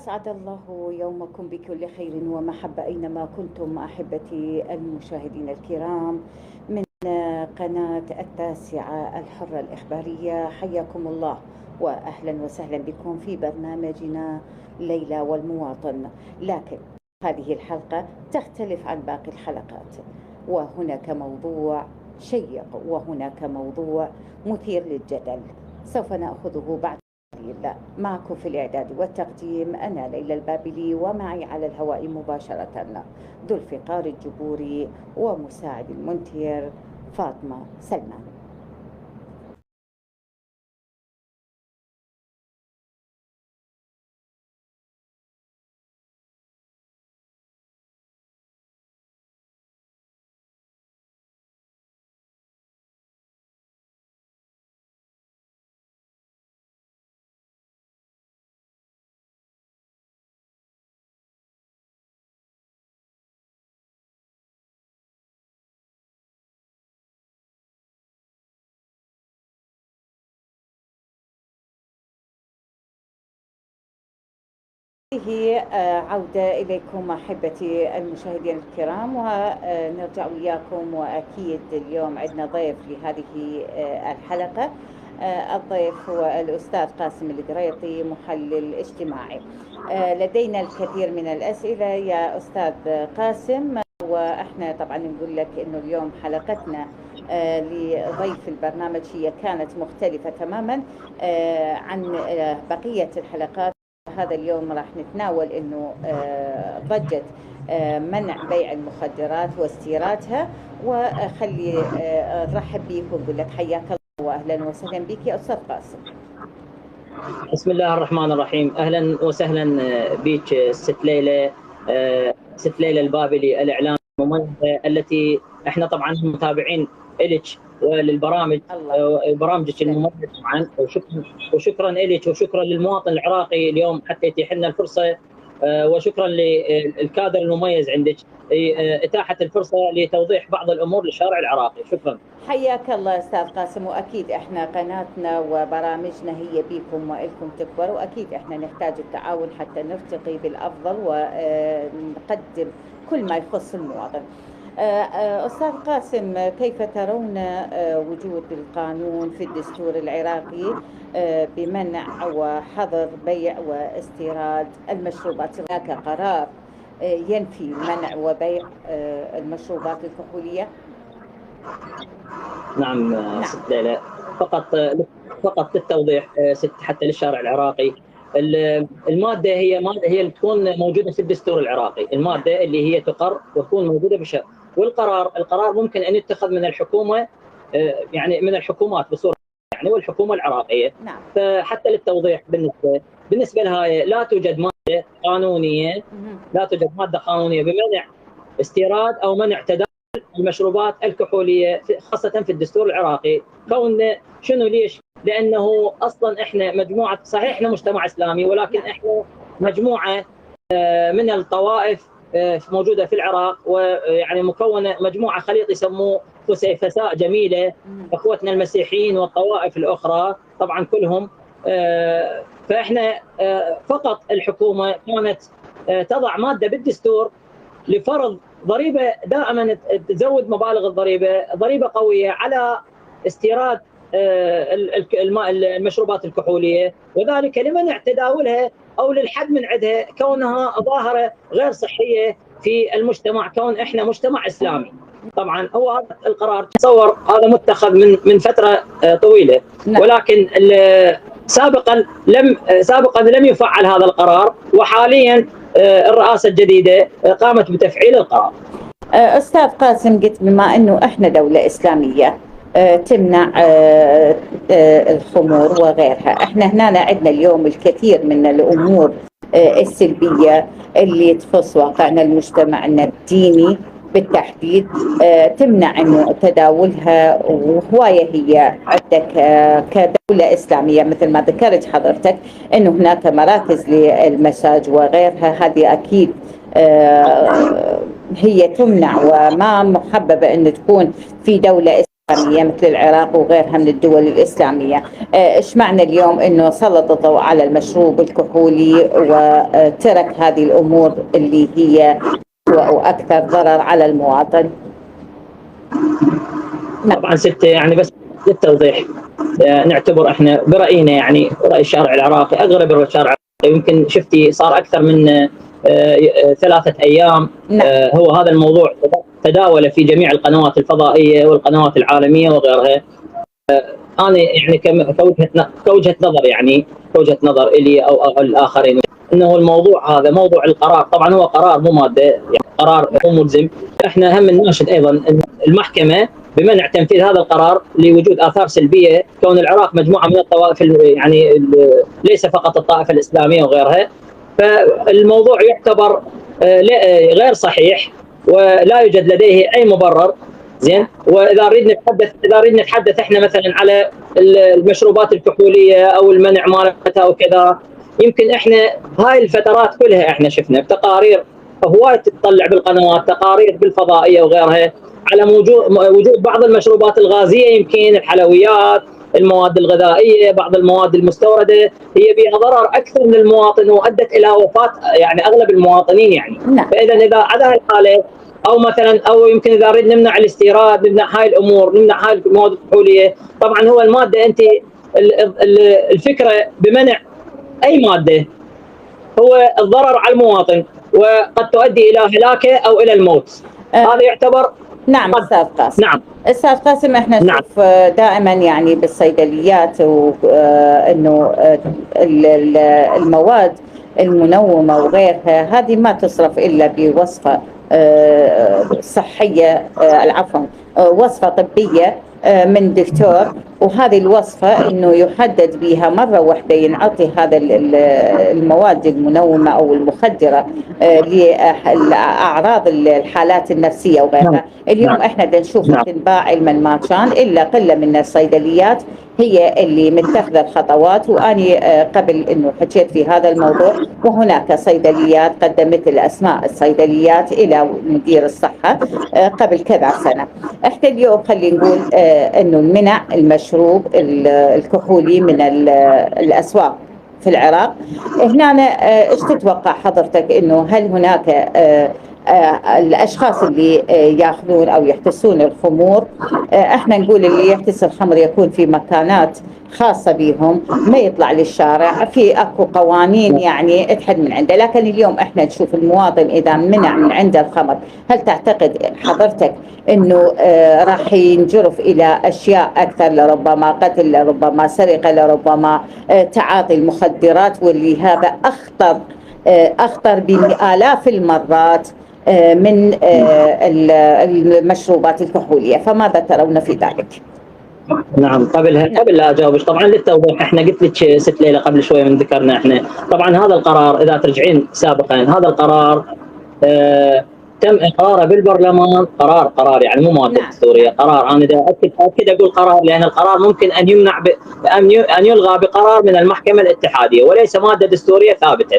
أسعد الله يومكم بكل خير ومحبة أينما كنتم أحبتي المشاهدين الكرام من قناة التاسعة الحرة الإخبارية. حياكم الله وأهلا وسهلا بكم في برنامجنا ليلى والمواطن. لكن هذه الحلقة تختلف عن باقي الحلقات، وهناك موضوع شيق وهناك موضوع مثير للجدل سوف نأخذه بعد قليل. معكم في الإعداد والتقديم أنا ليلى البابلي، ومعي على الهواء مباشرة ذو الفقار الجبوري ومساعد المونتير فاطمة سلمان. هي عودة إليكم أحبتي المشاهدين الكرام، ونرجع وياكم. وأكيد اليوم عندنا ضيف لهذه الحلقة. الضيف هو الأستاذ قاسم القريطي، محلل اجتماعي. لدينا الكثير من الأسئلة يا أستاذ قاسم، وإحنا طبعا نقول لك إنه اليوم حلقتنا لضيف البرنامج هي كانت مختلفة تماما عن بقية الحلقات. هذا اليوم راح نتناول انه ضجة منع بيع المخدرات واستيرادها، وخلي نرحب بيك ونقول لك حياك الله واهلا وسهلا بك يا استاذ قاسم. بسم الله الرحمن الرحيم. اهلا وسهلا بك ست ليلى، ست ليلى البابلي الاعلام المميزه، التي احنا طبعا متابعين لك وللبرامج، برامجك المميزه طبعا. وشكرا لك وشكرا للمواطن العراقي اليوم حتى يتيح لنا الفرصه، وشكرا للكادر المميز عندك اتاحه الفرصه لتوضيح بعض الامور للشارع العراقي. شكرا. حياك الله استاذ قاسم، واكيد احنا قناتنا وبرامجنا هي بيكم والكم تكبر، واكيد احنا نحتاج التعاون حتى نرتقي بالافضل ونقدم كل ما يخص المواطن. أستاذ قاسم، كيف ترون وجود القانون في الدستور العراقي بمنع وحظر بيع واستيراد المشروبات؟ هناك قرار ينفي منع وبيع المشروبات الكحولية؟ نعم ست ليلى، فقط للتوضيح ست حتى للشارع العراقي. الماده هي اللي تكون موجوده في الدستور العراقي، الماده اللي هي تقر وتكون موجوده بالشرع. والقرار ممكن ان يتخذ من الحكومه، يعني من الحكومات بصوره يعني، والحكومه العراقيه. نعم. فحتى للتوضيح بالنسبه لها لا توجد ماده قانونيه، بمنع استيراد او منع تداول المشروبات الكحوليه خاصه في الدستور العراقي. شنو ليش؟ لانه اصلا احنا مجموعه، صحيح احنا مجتمع اسلامي، ولكن احنا مجموعه من الطوائف موجوده في العراق، ويعني مكونه مجموعه خليط يسموه فسيفساء جميله، اخوتنا المسيحيين والطوائف الاخرى طبعا كلهم. فاحنا فقط الحكومه كانت تضع ماده بالدستور لفرض ضريبه دائما تزود مبالغ الضريبه، ضريبه قويه على استيراد المشروبات الكحوليه، وذلك لمنع تداولها او للحد من عندها، كونها ظاهره غير صحيه في المجتمع، كون احنا مجتمع اسلامي. طبعا هو هذا القرار تصور هذا متخذ من فتره طويله، ولكن سابقا لم يفعل هذا القرار، وحاليا الرئاسه الجديده قامت بتفعيل القرار. استاذ قاسم، قلت بما انه احنا دوله اسلاميه تمنع الخمور وغيرها، احنا هنا عندنا اليوم الكثير من الامور السلبيه اللي تخص واقعنا المجتمعنا الديني بالتحديد، تمنع انه تداولها، وهوايه هي عندك كدوله اسلاميه مثل ما ذكرت حضرتك انه هناك مراكز للمساج وغيرها، هذه اكيد هي تمنع وما محببه ان تكون في دوله الإسلامية مثل العراق وغيرها من الدول الإسلامية. إيش معنى اليوم إنه سلط الضوء على المشروب الكحولي وترك هذه الأمور اللي هي وأكثر ضرر على المواطن؟ طبعا ستة يعني بس للتوضيح، نعتبر احنا برأينا يعني رأي الشارع العراقي اغلب الشارع العراقي، يمكن شفتي صار اكثر من 3 أيام هو هذا الموضوع تداول في جميع القنوات الفضائية والقنوات العالمية وغيرها. انا يعني كوجهة نظر، يعني كوجهة نظر الي او الاخرين، انه الموضوع هذا موضوع القرار، طبعا هو قرار مو ماده، يعني قرار مو ملزم. احنا هم نناشد ايضا المحكمه بمنع تنفيذ هذا القرار لوجود اثار سلبيه، كون العراق مجموعه من الطوائف، يعني ليس فقط الطائفه الاسلاميه وغيرها، فالموضوع يعتبر غير صحيح ولا يوجد لديه اي مبرر. زين، واذا نريد نتحدث احنا مثلا على المشروبات الكحوليه او المنع مالتها وكذا، يمكن احنا هاي الفترات كلها احنا شفنا بتقارير هوايه تطلع بالقنوات، تقارير بالفضائيه وغيرها على وجود بعض المشروبات الغازيه، يمكن الحلويات، المواد الغذائيه، بعض المواد المستورده هي بها ضرر اكثر من المواطن وادت الى وفاه يعني اغلب المواطنين يعني. فاذا اذا على هاي الحاله او مثلا او يمكن اذا نريد نمنع الاستيراد، نمنع هاي الامور، نمنع هاي المواد الكحوليه، طبعا هو الماده انت الفكره بمنع اي ماده هو الضرر على المواطن وقد تؤدي الى هلاكه او الى الموت. هذا يعتبر نعم استاذ قاسم. نعم استاذ قاسم، احنا نشوف دائما يعني بالصيدليات انه المواد المنومه وغيرها هذه ما تصرف الا بوصفه صحيه، العفو، وصفه طبيه من دكتور، وهذه الوصفة انه يحدد بها مرة واحدة ينعطي هذا المواد المنومة او المخدرة لأعراض الحالات النفسية وغيرها. اليوم احنا نشوف تنباع علما ما كان الا قلة من الصيدليات هي اللي متخذة الخطوات. واني قبل انه حكيت في هذا الموضوع، وهناك صيدليات قدمت الاسماء الصيدليات الى مدير الصحة قبل كذا سنة. احنا اليوم خلينا نقول انه المنع المشروب الكحولي من الاسواق في العراق. هنا ايش تتوقع حضرتك، انه هل هناك الاشخاص اللي ياخذون او يحتسون الخمور، احنا نقول اللي يحتس الخمر يكون في مكانات خاصه بهم، ما يطلع للشارع، في اكو قوانين يعني تحد من عنده، لكن اليوم احنا نشوف المواطن اذا منع من عنده الخمر، هل تعتقد حضرتك انه راح ينجرف الى اشياء اكثر، لربما قتل، لربما سرقه، لربما تعاطي المخدرات، واللي هذا اخطر بالاف المرات من المشروبات الكحوليه، فماذا ترون في ذلك؟ نعم، قبل لا اجاوبش، طبعا للتوضيح احنا قلت لك ست ليلى قبل شويه من ذكرنا احنا، طبعا هذا القرار اذا ترجعين سابقا هذا القرار تم اقراره بالبرلمان، قرار يعني مو ماده دستوريه، قرار. انا دا اكد اقول قرار، لان القرار ممكن ان يمنع ان يلغى بقرار من المحكمه الاتحاديه وليس ماده دستوريه ثابته.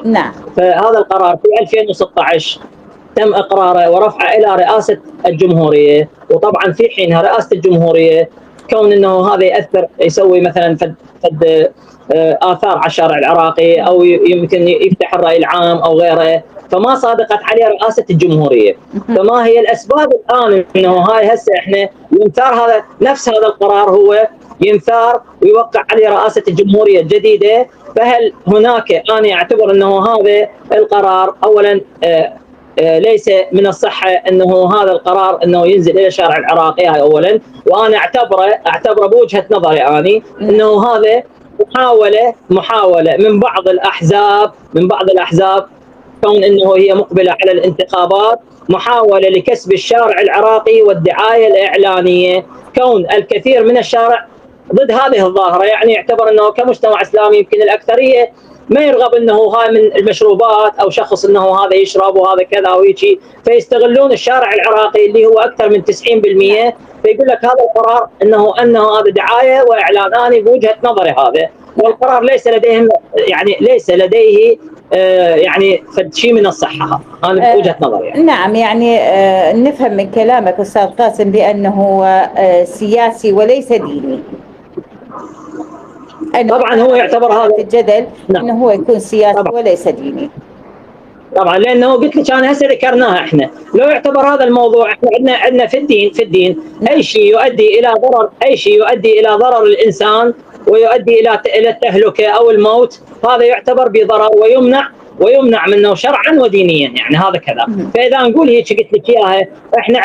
فهذا القرار في 2016 تم اقراره ورفعه الى رئاسه الجمهوريه، وطبعا في حينها رئاسه الجمهوريه كون انه هذا ياثر يسوي مثلا فد اثار على الشارع العراقي او يمكن يفتح الراي العام او غيره، فما صادقت عليه رئاسه الجمهوريه. فما هي الاسباب الان انه هاي هسه احنا ينثار هذا نفس هذا القرار هو ينثار ويوقع عليه رئاسه الجمهوريه الجديده؟ فهل هناك، انا اعتبر انه هذا القرار اولا ليس من الصحة انه هذا القرار انه ينزل الى الشارع العراقي، هاي اولا. وانا اعتبره بوجهة نظري اني انه هذا محاولة من بعض الاحزاب كون انه هي مقبلة على الانتخابات، محاولة لكسب الشارع العراقي والدعاية الاعلانية، كون الكثير من الشارع ضد هذه الظاهرة، يعني يعتبر انه كمجتمع اسلامي يمكن الاكثرية ما يرغب انه هاي من المشروبات او شخص انه هذا يشرب وهذا كذا ويجي، فيستغلون الشارع العراقي اللي هو اكثر من 90%، فيقول لك هذا القرار انه هذا دعايه واعلان. انا بوجهه نظري هذا، والقرار ليس لديه يعني فد شيء من الصحه. انا بوجهه نظري يعني. نعم، يعني نفهم من كلامك استاذ قاسم بانه سياسي وليس ديني. طبعا هو يعتبر هذا الجدل انه هو يكون سياسي طبعا. وليس ديني. طبعا لانه قلت لك انا هسه ذكرناها احنا، لو يعتبر هذا الموضوع احنا عندنا في الدين اي شيء يؤدي الى ضرر، اي شيء يؤدي الى ضرر الانسان ويؤدي الى التهلكه او الموت، هذا يعتبر بضرر ويمنع منه شرعا ودينيا، يعني هذا كذا. فاذا نقول هيك قلت لك اياها، احنا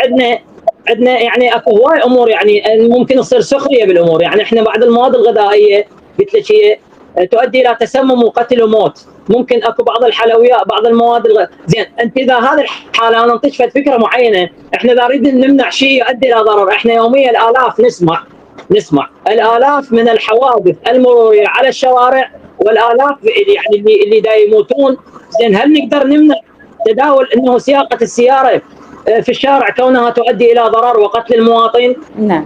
عندنا يعني اكو هواي امور يعني ممكن تصير سخريه بالامور، يعني احنا بعض المواد الغذائيه قلت لك هي تؤدي الى تسمم وقتل وموت، ممكن اكو بعض الحلويات بعض المواد زين. انت اذا هذه الحاله انا انطيك فكره معينه، احنا اذا نريد نمنع شيء يؤدي الى ضرر، احنا يوميا الالاف نسمع الالاف من الحوادث المروريه على الشوارع، والالاف يعني اللي دا يموتون. زين هل نقدر نمنع تداول انه سياقه السياره في الشارع كونها تؤدي الى ضرر وقتل المواطن؟ نعم.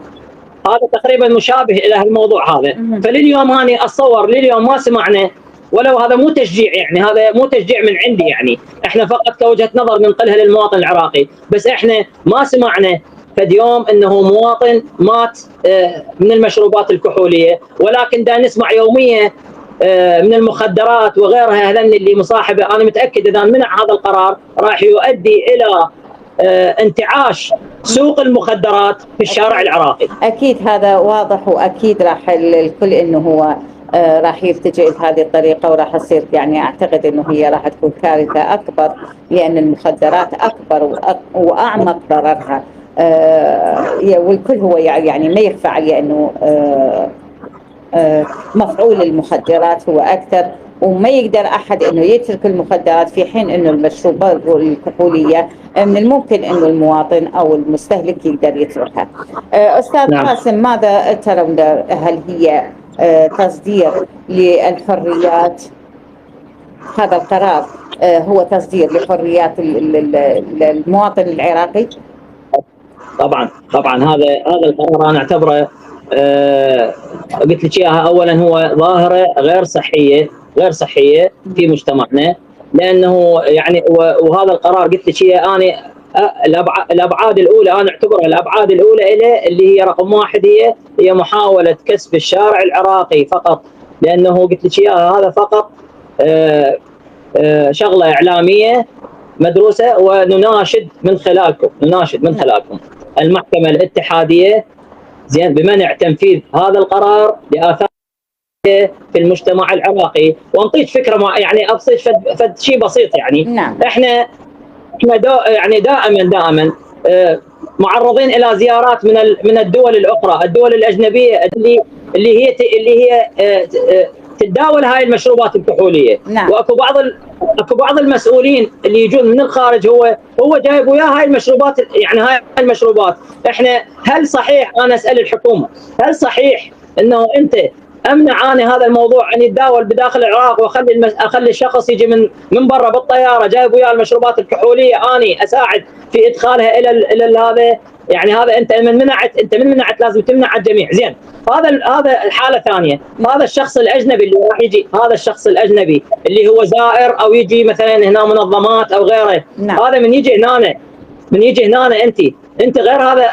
هذا تقريبا مشابه الى الموضوع هذا. فلليوم اني اتصور لليوم ما سمعنا، ولو هذا مو تشجيع، يعني هذا مو تشجيع من عندي، يعني احنا فقط كوجهه نظر ننقلها للمواطن العراقي، بس احنا ما سمعنا فد يوم انه مواطن مات من المشروبات الكحوليه، ولكن دا نسمع يوميا من المخدرات وغيرها. هذن اللي مصاحبه انا متاكد اذا منع هذا القرار راح يؤدي الى انتعاش سوق المخدرات في الشارع العراقي. اكيد هذا واضح، واكيد راح الكل انه هو راح يلتجئ لهذه الطريقه، وراح تصير يعني اعتقد انه هي راح تكون كارثه اكبر، لان المخدرات اكبر واعمق ضررها. والكل هو يعني ما يخفى عليه انه مفعول المخدرات هو اكثر، وما يقدر احد انه يترك المخدرات، في حين انه المشروبات الكحوليه من الممكن انه المواطن او المستهلك يقدر يتركها. استاذ نعم. قاسم، ماذا ترون؟ هل هي تصدير للحريات؟ هذا القرار هو تصدير لحريات المواطن العراقي؟ طبعا هذا القرار انا اعتبره قلت لك اياها، اولا هو ظاهره غير صحيه في مجتمعنا، لانه يعني وهذا القرار قلت لك اياه انا الابعاد الاولى انا اعتبرها الابعاد الاولى له اللي هي رقم واحد هي محاوله كسب الشارع العراقي فقط، لانه قلت لك اياها هذا فقط شغله اعلاميه مدروسه، ونناشد من خلالكم المحكمه الاتحاديه زين بمنع تنفيذ هذا القرار لاثار في المجتمع العراقي. وانطيك فكره يعني ابسط فد شيء بسيط يعني. نعم. احنا يعني دائما معرضين الى زيارات من الدول الاخرى، الدول الاجنبيه اللي هي تتداول هاي المشروبات الكحوليه. نعم. واكو بعض المسؤولين اللي يجون من الخارج هو جايب وياه هاي المشروبات، يعني هاي المشروبات احنا هل صحيح، انا اسال الحكومه، هل صحيح انه انت امنع انا هذا الموضوع ان يتداول بداخل العراق، اخلي الشخص يجي من برا بالطياره جايب وياه المشروبات الكحوليه، اني اساعد في ادخالها الى هذا؟ يعني هذا انت من منعت لازم تمنع الجميع. زين هذا الحاله ثانيه. هذا الشخص الاجنبي اللي راح يجي، هذا الشخص الاجنبي اللي هو زائر او يجي مثلا هنا منظمات او غيره. نعم. هذا من يجي هنا انت غير هذا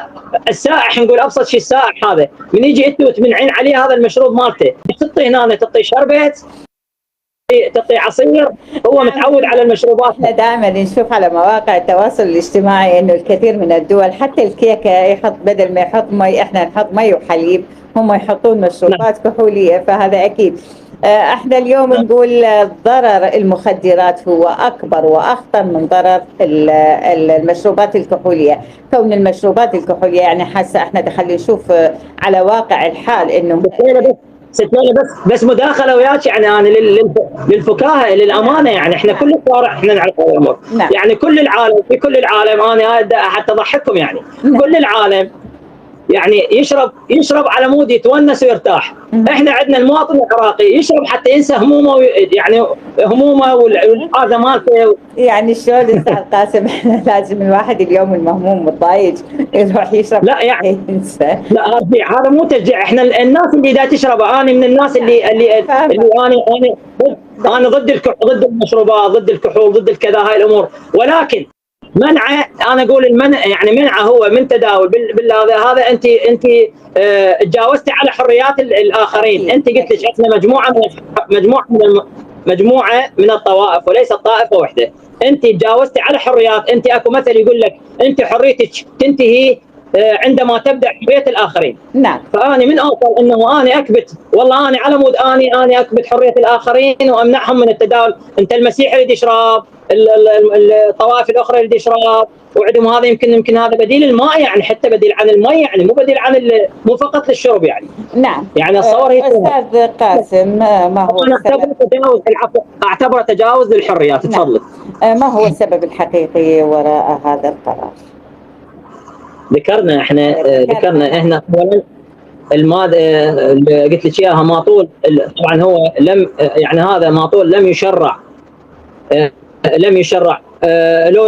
السائح، نقول ابسط شيء السائح هذا من يجي انت وتمنعين عليه هذا المشروب مالته، تعطي هنا تعطي شربت، تعطي عصير، هو متعود على المشروبات. احنا دائما نشوف على مواقع التواصل الاجتماعي انه الكثير من الدول حتى الكيكه يحط بدل ما يحط مي، احنا نحط مي وحليب، هم يحطون مشروبات كحوليه، فهذا اكيد. احنا اليوم نقول ضرر المخدرات هو اكبر واخطر من ضرر المشروبات الكحوليه. كون المشروبات الكحوليه يعني حاسه احنا خلينا نشوف على واقع الحال انه بس مداخله وياك، يعني انا للفكاهه للامانه، يعني احنا كل الشارع احنا نعرف هذا الامر. نعم. يعني في كل العالم انا حتى اضحككم يعني. نعم. كل العالم يعني يشرب على مود يتونس ويرتاح. احنا عندنا المواطن العراقي يشرب حتى ينسى همومه، يعني همومه والحاجه مالته. يعني شلون استاذ قاسم احنا لازم الواحد اليوم المهموم متضايق يروح يشرب؟ لا يعني ينسى. لا هذا مو تشجيع. احنا الناس اللي دا تشرب، انا من الناس اللي انا انا ضد المشروبات، ضد الكحول، ضد الكذا، هاي الامور، ولكن منعه، انا اقول المنع يعني منعه هو من تداول هذا انت تجاوزتي على حريات الاخرين. انت قلت لك احنا مجموعه من الطوائف وليست طائفه واحده. انت تجاوزتي على حريات. انت اكو مثل يقول لك انت حريتك تنتهي عندما تبدا حريه الاخرين. نعم. فاني من اوصل انه اني اكبت، والله اني على مود اني اكبت حريه الاخرين وامنعهم من التداول. انت المسيحي يريد يشرب، الطوائف الاخرى يريد يشرب، وعندهم هذا يمكن هذا بديل الماء، يعني حتى بديل عن الماء، يعني مو بديل عن مو فقط للشرب يعني. نعم. يعني اتصور هيك. استاذ قاسم، ما هو السبب؟ اعتبره تجاوز للحريات. تفضل. ما هو السبب الحقيقي وراء هذا القرار؟ ذكرنا احنا اولا الماده اللي قلت لك اياها ماطول. طبعا هو لم يعني هذا ماطول لم يشرع.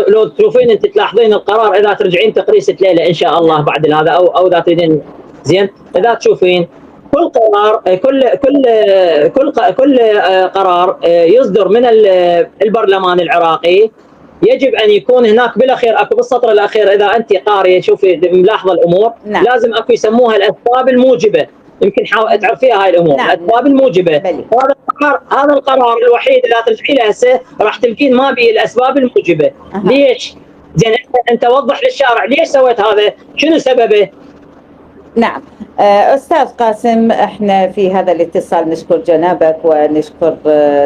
لو تشوفين انت تلاحظين القرار، اذا ترجعين تقريسه ليله ان شاء الله بعد هذا، او اذا تريدين زين، اذا تشوفين كل قرار كل قرار يصدر من البرلمان العراقي يجب ان يكون هناك بالاخير اكو بالسطر الاخير، اذا انت قاريه شوفي ملاحظه الامور. نعم. لازم اكو يسموها الاسباب الموجبه. يمكن تعرفيها هاي الامور. نعم. الاسباب الموجبه. هذا القرار الوحيد اذا ترجعي له هسه راح تلقين ما به الاسباب الموجبه. ليش؟ زين انت وضح للشارع ليش سويت هذا؟ شنو سببه؟ نعم. أستاذ قاسم، احنا في هذا الاتصال نشكر جنابك ونشكر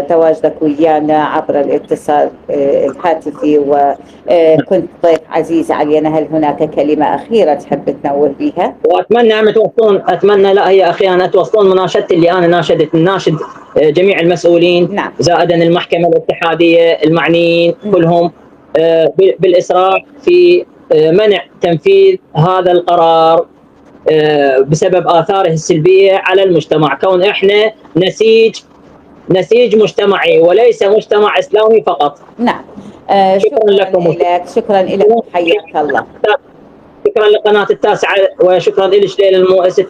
تواجدك ويانا عبر الاتصال الهاتفي، وكنت ضيف عزيز علينا. هل هناك كلمة أخيرة تحب تنوه بها؟ وأتمنى أتمنى لا هي أخيرا توصلون مناشدتي اللي أنا ناشد جميع المسؤولين. نعم. زائدا المحكمة الاتحادية المعنيين كلهم بالإسراع في منع تنفيذ هذا القرار بسبب آثاره السلبية على المجتمع. كون إحنا نسيج مجتمعي وليس مجتمع إسلامي فقط. نعم. شكرا لكم. شكرا لك، حياك الله. شكرا لقناة التاسعة، وشكرا لك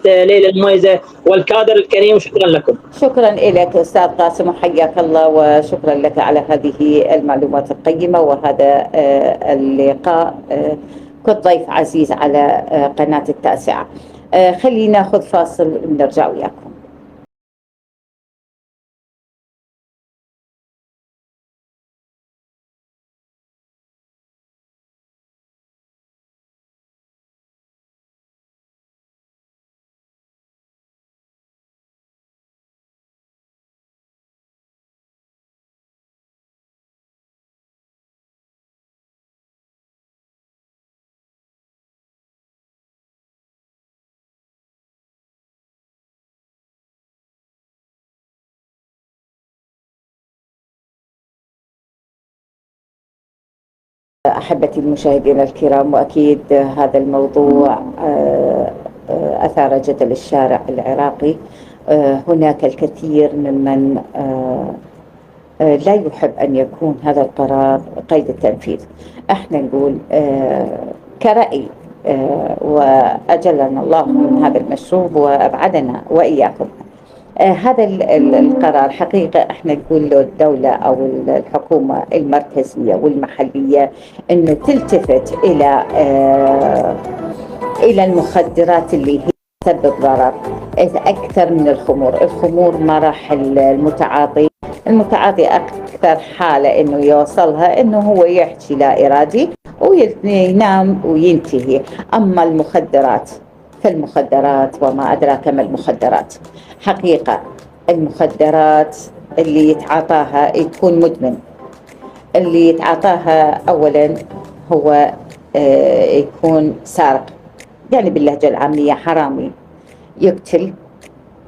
ليلى المميزة والكادر الكريم، وشكرا لكم. شكرا لك أستاذ قاسم وحياك الله، وشكرا لك على هذه المعلومات القيمة وهذا اللقاء. كنت ضيف عزيز على قناة التاسعة. خلينا ناخذ فاصل ونرجع وياكم. أحبتي المشاهدين الكرام، وأكيد هذا الموضوع أثار جدل الشارع العراقي. هناك الكثير ممن لا يحب أن يكون هذا القرار قيد التنفيذ. احنا نقول كرأي، وأجلنا الله من هذا المشروب وأبعدنا وإياكم. هذا القرار حقيقة احنا نقول له الدولة أو الحكومة المركزية والمحلية انه تلتفت الى المخدرات اللي هي تسبب ضرر اكثر من الخمور مراحل المتعاطي اكثر حالة انه يوصلها انه هو يحكي لا ارادي وينام وينتهي. اما فالمخدرات وما أدراك ما المخدرات. حقيقة المخدرات اللي يتعاطاها يكون مدمن. اللي يتعاطاها أولا هو يكون سارق، يعني باللهجة العامية حرامي، يقتل.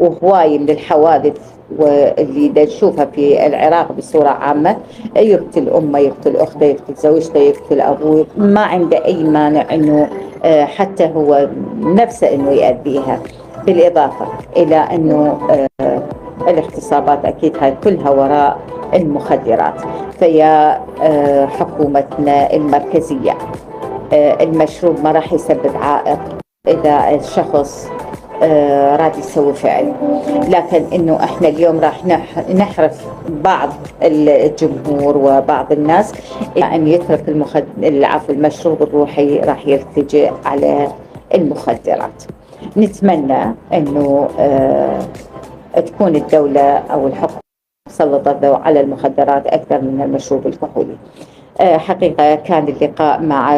وهواي من الحوادث واللي نشوفها في العراق بصورة عامة، يقتل أمه، يقتل أخته، يقتل زوجته، يقتل أبوه، ما عنده أي مانع أنه حتى هو نفسه أنه يأذيها. بالإضافة إلى أنه الاغتصابات أكيد هاي كلها وراء المخدرات. فيا حكومتنا المركزية، المشروب ما راح يسبب عائق إذا الشخص راد يسوي فعل. لكن انه احنا اليوم راح نحرف بعض الجمهور وبعض الناس ان يترك المشروب الروحي، راح يلتجئ على المخدرات. نتمنى انه تكون الدولة او الحكومة سلط الضوء على المخدرات اكثر من المشروب الكحولي. حقيقة كان اللقاء مع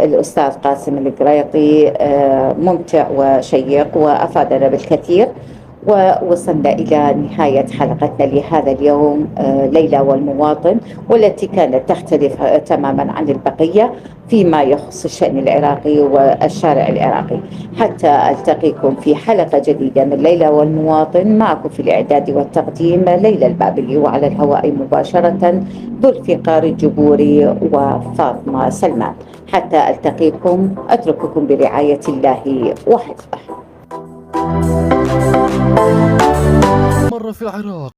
الأستاذ قاسم القريطي ممتع وشيق وأفادنا بالكثير، ووصلنا إلى نهاية حلقتنا لهذا اليوم، ليلى والمواطن، والتي كانت تختلف تماما عن البقية فيما يخص الشأن العراقي والشارع العراقي. حتى ألتقيكم في حلقة جديدة من ليلى والمواطن، معكم في الإعداد والتقديم ليلى البابلي، وعلى الهواء مباشرة ذو الفقار الجبوري وفاطمة سلمان. حتى ألتقيكم أترككم برعاية الله وحفظه. مرة في العراق